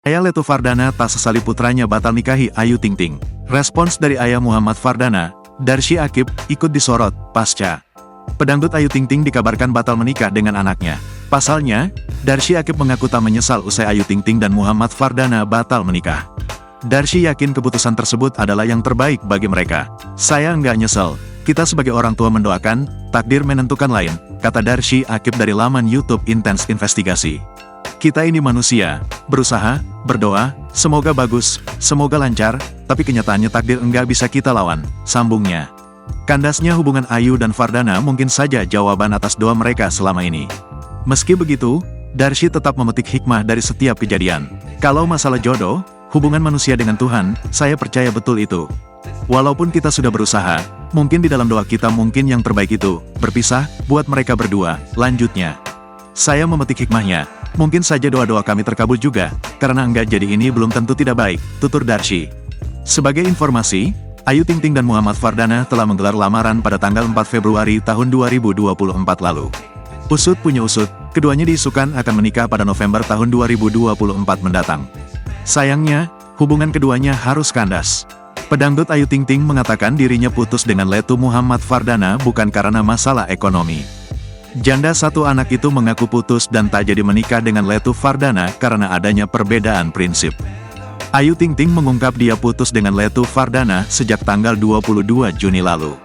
Ayah Letu Fardana tak sesali putranya batal nikahi Ayu Ting Ting. Respons dari ayah Muhammad Fardana, Darsy Aqib, ikut disorot, pasca pedangdut Ayu Ting Ting dikabarkan batal menikah dengan anaknya. Pasalnya, Darsy Aqib mengaku tak menyesal usai Ayu Ting Ting dan Muhammad Fardana batal menikah. Darsy yakin keputusan tersebut adalah yang terbaik bagi mereka. Saya nggak nyesel, kita sebagai orang tua mendoakan, takdir menentukan lain, kata Darsy Aqib dari laman YouTube Intens Investigasi. Kita ini manusia, berusaha, berdoa, semoga bagus, semoga lancar, tapi kenyataannya takdir enggak bisa kita lawan, sambungnya. Kandasnya hubungan Ayu dan Fardana mungkin saja jawaban atas doa mereka selama ini. Meski begitu, Darsy tetap memetik hikmah dari setiap kejadian. Kalau masalah jodoh, hubungan manusia dengan Tuhan, saya percaya betul itu. Walaupun kita sudah berusaha, mungkin di dalam doa kita mungkin yang terbaik itu, berpisah, buat mereka berdua, lanjutnya. Saya memetik hikmahnya. Mungkin saja doa-doa kami terkabul juga, karena enggak jadi ini belum tentu tidak baik, tutur Darsy. Sebagai informasi, Ayu Ting Ting dan Muhammad Fardana telah menggelar lamaran pada tanggal 4 Februari tahun 2024 lalu. Usut punya usut, keduanya diisukan akan menikah pada November tahun 2024 mendatang. Sayangnya, hubungan keduanya harus kandas. Pedangdut Ayu Ting Ting mengatakan dirinya putus dengan Letu Muhammad Fardana bukan karena masalah ekonomi. Janda satu anak itu mengaku putus dan tak jadi menikah dengan Letu Fardana karena adanya perbedaan prinsip. Ayu Ting Ting mengungkap dia putus dengan Letu Fardana sejak tanggal 22 Juni lalu.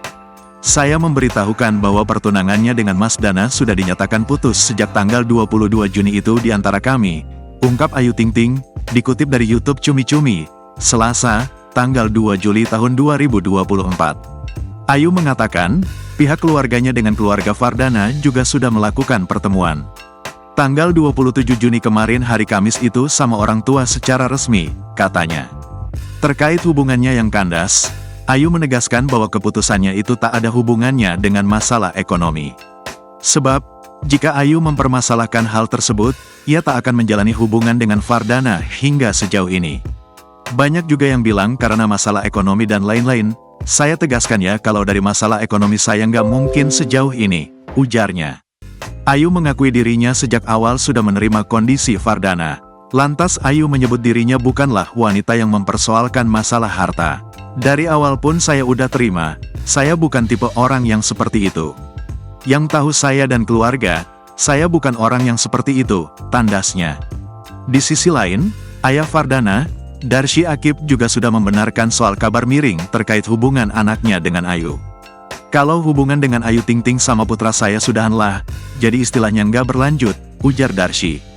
Saya memberitahukan bahwa pertunangannya dengan Mas Dana sudah dinyatakan putus sejak tanggal 22 Juni itu di antara kami, ungkap Ayu Ting Ting, dikutip dari YouTube Cumi Cumi, Selasa, tanggal 2 Juli tahun 2024. Ayu mengatakan, pihak keluarganya dengan keluarga Fardana juga sudah melakukan pertemuan. Tanggal 27 Juni kemarin hari Kamis itu sama orang tua secara resmi, katanya. Terkait hubungannya yang kandas, Ayu menegaskan bahwa keputusannya itu tak ada hubungannya dengan masalah ekonomi. Sebab, jika Ayu mempermasalahkan hal tersebut, ia tak akan menjalani hubungan dengan Fardana hingga sejauh ini. Banyak juga yang bilang karena masalah ekonomi dan lain-lain. Saya tegaskan ya kalau dari masalah ekonomi saya nggak mungkin sejauh ini, ujarnya. Ayu mengakui dirinya sejak awal sudah menerima kondisi Fardana. Lantas Ayu menyebut dirinya bukanlah wanita yang mempersoalkan masalah harta. Dari awal pun saya udah terima, saya bukan tipe orang yang seperti itu. Yang tahu saya dan keluarga, saya bukan orang yang seperti itu, tandasnya. Di sisi lain, ayah Fardana, Darsy Aqib juga sudah membenarkan soal kabar miring terkait hubungan anaknya dengan Ayu. Kalau hubungan dengan Ayu Ting Ting sama putra saya sudahanlah, jadi istilahnya nggak berlanjut, ujar Darsy.